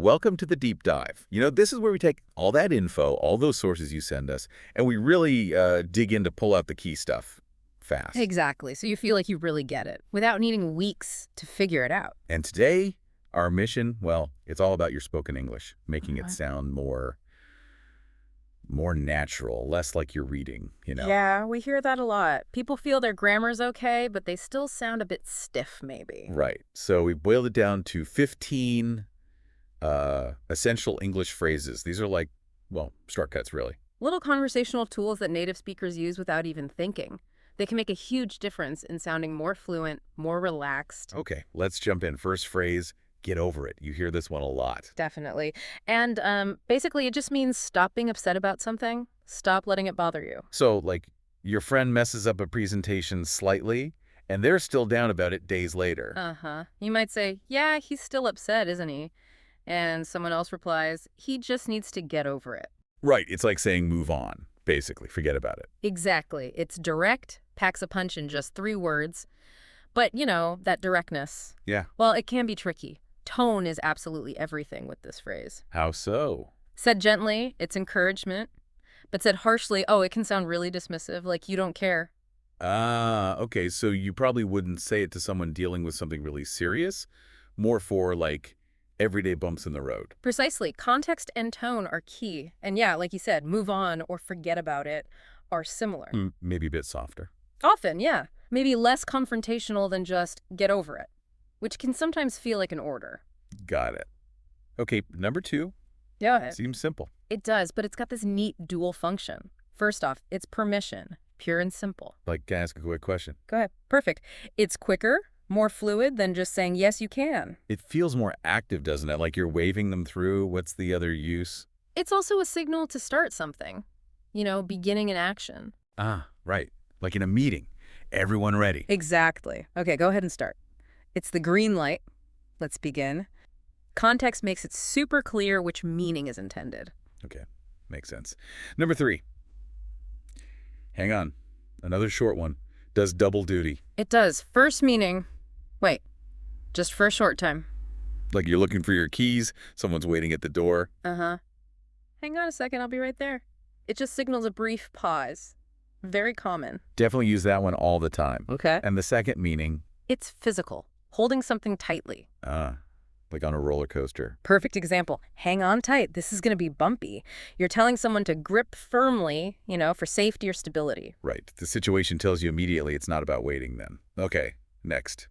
welcome to the deep dive. This is where we take all that info, all those sources you send us, and we really dig in to pull out the key stuff fast. Exactly. So you feel like you really get it without needing weeks to figure it out. And today, our mission, well, it's all about your spoken English, making it sound more natural, less like you're reading. Yeah, we hear that a lot. People feel their grammar's okay, but they still sound a bit stiff, maybe. Right. So we boiled it down to 15 essential English phrases. These are like, well, shortcuts, really. Little conversational tools that native speakers use without even thinking. They can make a huge difference in sounding more fluent, more relaxed. Okay, let's jump in. First phrase, get over it. You hear this one a lot. Definitely. And basically, it just means stop being upset about something. Stop letting it bother you. So, like, your friend messes up a presentation slightly, and they're still down about it days later. Uh-huh. You might say, yeah, he's still upset, isn't he? And someone else replies, he just needs to get over it. Right. It's like saying move on, basically. Forget about it. Exactly. It's direct, packs a punch in just 3 words. But, that directness. Yeah. Well, it can be tricky. Tone is absolutely everything with this phrase. How so? Said gently, it's encouragement. But said harshly, oh, it can sound really dismissive, like you don't care. Ah, okay. So you probably wouldn't say it to someone dealing with something really serious, more for, like, everyday bumps in the road. Precisely. Context and tone are key. And yeah, like you said, move on or forget about it are similar. Maybe a bit softer. Often, yeah. Maybe less confrontational than just get over it, which can sometimes feel like an order. Got it. Okay, number 2. Yeah. Seems simple. It does, but it's got this neat dual function. First off, it's permission, pure and simple. Like, can I ask a quick question? Go ahead. Perfect. It's quicker, more fluid than just saying, yes, you can. It feels more active, doesn't it? Like you're waving them through. What's the other use? It's also a signal to start something, beginning an action. Ah, right. Like in a meeting. Everyone ready. Exactly. Okay, go ahead and start. It's the green light. Let's begin. Context makes it super clear which meaning is intended. Okay, makes sense. Number 3. Hang on. Another short one. Does double duty. It does. First meaning, wait, just for a short time. Like you're looking for your keys, someone's waiting at the door. Uh-huh. Hang on a second, I'll be right there. It just signals a brief pause. Very common. Definitely use that one all the time. Okay. And the second meaning? It's physical, holding something tightly. Like on a roller coaster. Perfect example. Hang on tight. This is going to be bumpy. You're telling someone to grip firmly, for safety or stability. Right. The situation tells you immediately it's not about waiting then. Okay, next.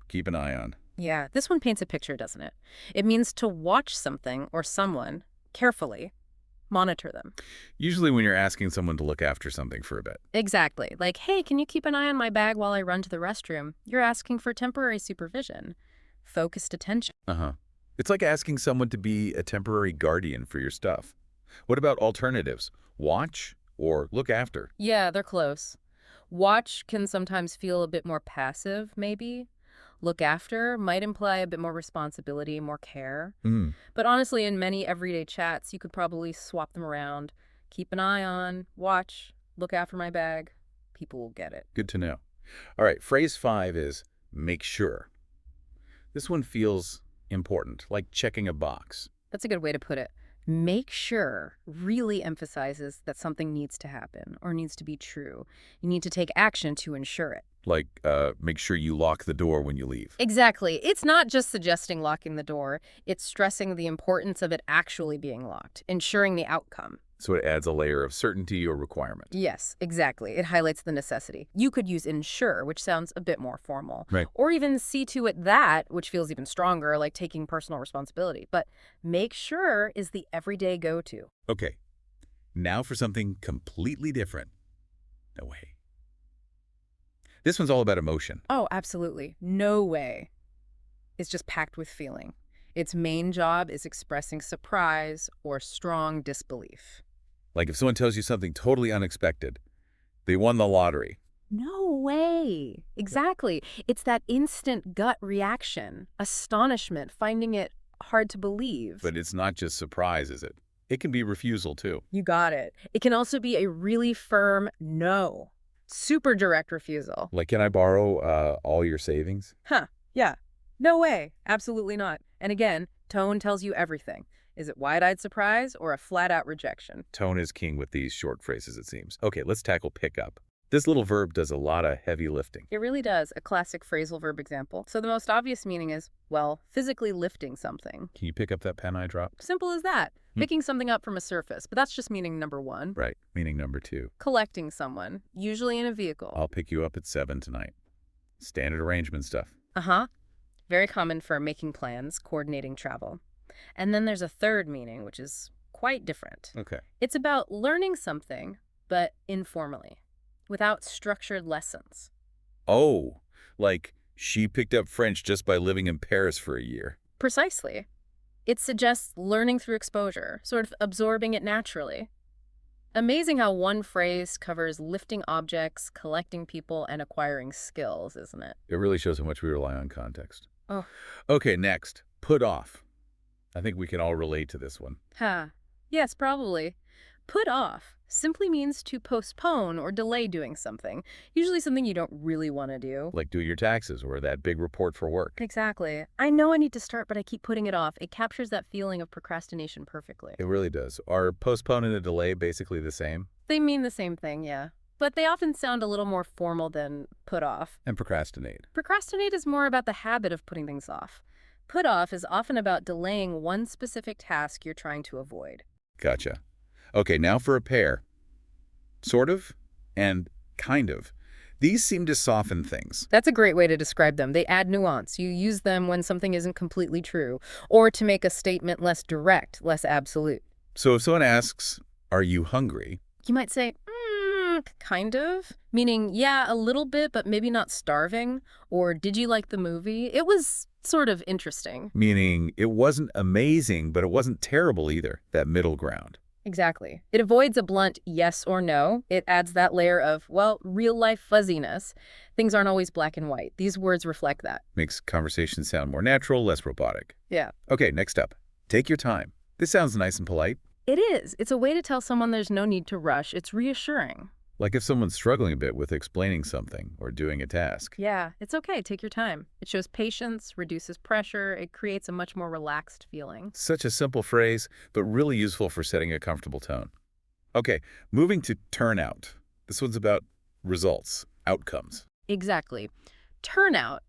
Keep an eye on. Yeah, this one paints a picture, doesn't it? It means to watch something or someone carefully, monitor them. Usually when you're asking someone to look after something for a bit. Exactly. Like, hey, can you keep an eye on my bag while I run to the restroom? You're asking for temporary supervision. Focused attention. It's like asking someone to be a temporary guardian for your stuff. What about alternatives? Watch or look after? Yeah, they're close. Watch can sometimes feel a bit more passive, maybe. Look after might imply a bit more responsibility, more care. But honestly, in many everyday chats, you could probably swap them around. Keep an eye on, watch, look after my bag. People will get it. Good to know. All right, phrase 5 is make sure. This one feels important, like checking a box. That's a good way to put it. Make sure really emphasizes that something needs to happen or needs to be true. You need to take action to ensure it. Like, make sure you lock the door when you leave. Exactly. It's not just suggesting locking the door. It's stressing the importance of it actually being locked, ensuring the outcome. So it adds a layer of certainty or requirement. Yes, exactly. It highlights the necessity. You could use ensure, which sounds a bit more formal. Right. Or even see to it that, which feels even stronger, like taking personal responsibility. But make sure is the everyday go-to. Okay. Now for something completely different. No way. This one's all about emotion. Oh, absolutely. No way. It's just packed with feeling. Its main job is expressing surprise or strong disbelief. Like if someone tells you something totally unexpected, they won the lottery. No way. Exactly. It's that instant gut reaction, astonishment, finding it hard to believe. But it's not just surprise, is it? It can be refusal, too. You got it. It can also be a really firm no. Super direct refusal. Like, can I borrow all your savings? Yeah. No way. Absolutely not. And again, Tone tells you everything. Is it wide-eyed surprise or a flat-out rejection? Tone is king with these short phrases, it seems. Okay, let's tackle pickup. This little verb does a lot of heavy lifting. It really does, a classic phrasal verb example. So the most obvious meaning is, well, physically lifting something. Can you pick up that pen I dropped? Simple as that. Picking something up from a surface, but that's just meaning number one. Right, meaning number two. Collecting someone, usually in a vehicle. I'll pick you up at 7 tonight. Standard arrangement stuff. Uh-huh. Very common for making plans, coordinating travel. And then there's a third meaning, which is quite different. Okay. It's about learning something, but informally, without structured lessons. Oh, like she picked up French just by living in Paris for a year. Precisely. It suggests learning through exposure, sort of absorbing it naturally. Amazing how one phrase covers lifting objects, collecting people, and acquiring skills, isn't it? It really shows how much we rely on context. Oh. Okay, next. Put off. I think we can all relate to this one. Yes, probably. Put off simply means to postpone or delay doing something, usually something you don't really want to do. Like do your taxes or that big report for work. Exactly. I know I need to start, but I keep putting it off. It captures that feeling of procrastination perfectly. It really does. Are postpone and a delay basically the same? They mean the same thing, yeah. But they often sound a little more formal than put off. And procrastinate. Procrastinate is more about the habit of putting things off. Put off is often about delaying one specific task you're trying to avoid. Gotcha. Okay, now for a pair. Sort of and kind of. These seem to soften things. That's a great way to describe them. They add nuance. You use them when something isn't completely true, or to make a statement less direct, less absolute. So if someone asks, are you hungry? You might say, kind of, meaning, yeah, a little bit, but maybe not starving. Or did you like the movie? It was sort of interesting. Meaning it wasn't amazing, but it wasn't terrible either, that middle ground. Exactly. It avoids a blunt yes or no. It adds that layer of, well, real-life fuzziness. Things aren't always black and white. These words reflect that. Makes conversations sound more natural, less robotic. Yeah. Okay, next up. Take your time. This sounds nice and polite. It is. It's a way to tell someone there's no need to rush. It's reassuring. Like if someone's struggling a bit with explaining something or doing a task. Yeah, it's okay. Take your time. It shows patience, reduces pressure. It creates a much more relaxed feeling. Such a simple phrase, but really useful for setting a comfortable tone. Okay, moving to turnout. This one's about results, outcomes. Exactly. Turnout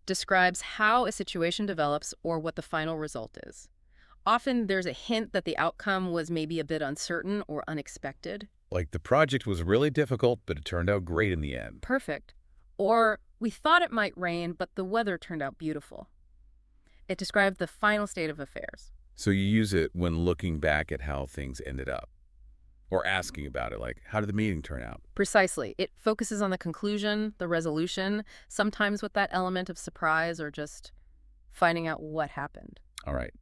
describes how a situation develops or what the final result is. Often there's a hint that the outcome was maybe a bit uncertain or unexpected. Like the project was really difficult, but it turned out great in the end. Perfect. Or we thought it might rain, but the weather turned out beautiful. It described the final state of affairs. So you use it when looking back at how things ended up. Or asking about it, like, how did the meeting turn out? Precisely. It focuses on the conclusion, the resolution, sometimes with that element of surprise or just finding out what happened. All right,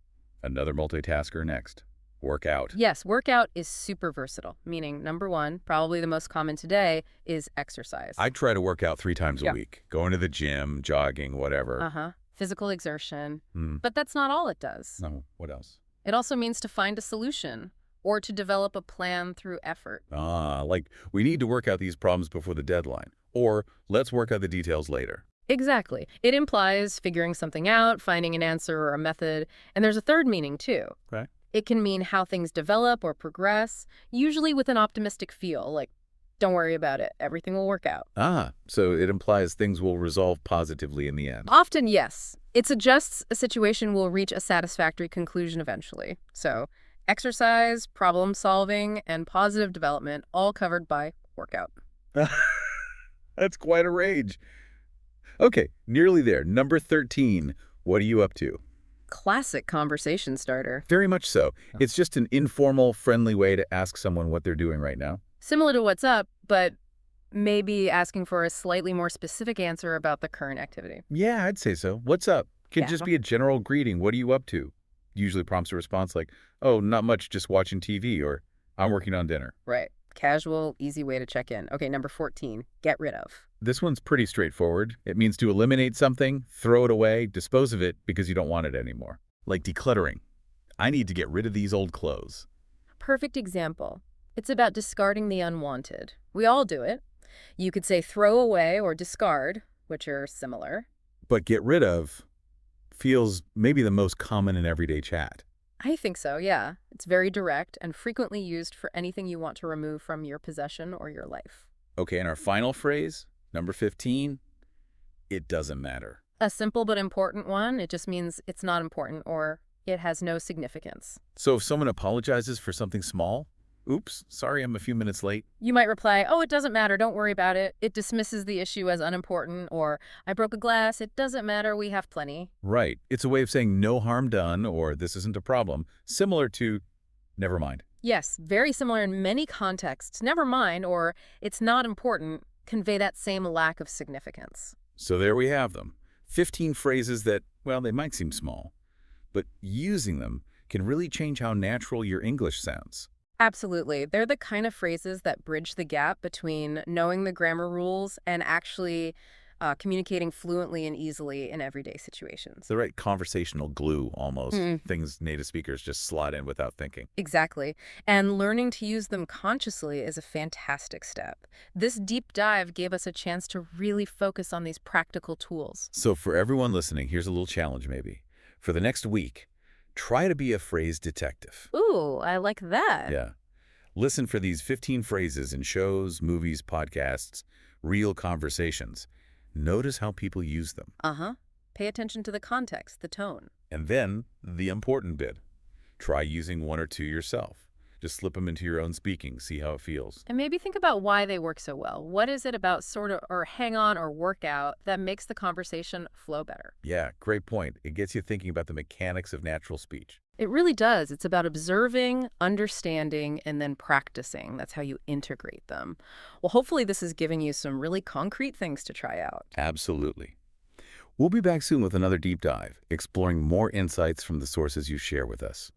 another multitasker next. Workout. Yes, workout is super versatile, meaning number one, probably the most common today, is exercise. I try to work out 3 times a week. Going to the gym, jogging, whatever. Physical exertion. But that's not all it does. No, what else? It also means to find a solution or to develop a plan through effort. Like we need to work out these problems before the deadline. Or let's work out the details later. Exactly. It implies figuring something out, finding an answer or a method. And there's a third meaning, too. Okay. It can mean how things develop or progress, usually with an optimistic feel, like, don't worry about it, everything will work out. So it implies things will resolve positively in the end. Often, yes. It suggests a situation will reach a satisfactory conclusion eventually. So, exercise, problem solving, and positive development, all covered by workout. That's quite a range. Okay, nearly there. Number 13. What are you up to? Classic conversation starter. Very much so. It's just an informal, friendly way to ask someone what they're doing right now. Similar to what's up, but maybe asking for a slightly more specific answer about the current activity. Yeah, I'd say so. What's up? Can just be a general greeting. What are you up to? Usually prompts a response like, oh, not much, just watching TV, or I'm working on dinner. Right. Casual, easy way to check in. Okay, number 14, get rid of. This one's pretty straightforward. It means to eliminate something, throw it away, dispose of it because you don't want it anymore. Like decluttering. I need to get rid of these old clothes. Perfect example. It's about discarding the unwanted. We all do it. You could say throw away or discard, which are similar. But get rid of, feels maybe the most common in everyday chat. I think so, yeah. It's very direct and frequently used for anything you want to remove from your possession or your life. Okay, and our final phrase, number 15, it doesn't matter. A simple but important one, it just means it's not important or it has no significance. So if someone apologizes for something small, oops, sorry I'm a few minutes late. You might reply, oh, it doesn't matter, don't worry about it. It dismisses the issue as unimportant, or I broke a glass, it doesn't matter, we have plenty. Right. It's a way of saying no harm done or this isn't a problem, similar to never mind. Yes, very similar in many contexts. Never mind, or it's not important, convey that same lack of significance. So there we have them. 15 phrases that, well, they might seem small, but using them can really change how natural your English sounds. Absolutely. They're the kind of phrases that bridge the gap between knowing the grammar rules and actually communicating fluently and easily in everyday situations. The right conversational glue, almost. Mm, Things native speakers just slot in without thinking. exactly. And learning to use them consciously is a fantastic step. This deep dive gave us a chance to really focus on these practical tools. So for everyone listening, here's a little challenge maybe. For the next week, try to be a phrase detective. Ooh, I like that. Yeah. Listen for these 15 phrases in shows, movies, podcasts, real conversations. Notice how people use them. Uh-huh. Pay attention to the context, the tone. And then, the important bit. Try using one or two yourself. Just slip them into your own speaking, see how it feels. And maybe think about why they work so well. What is it about sort of, or hang on or work out that makes the conversation flow better? Yeah, great point. It gets you thinking about the mechanics of natural speech. It really does. It's about observing, understanding, and then practicing. That's how you integrate them. Well, hopefully this is giving you some really concrete things to try out. Absolutely. We'll be back soon with another deep dive, exploring more insights from the sources you share with us.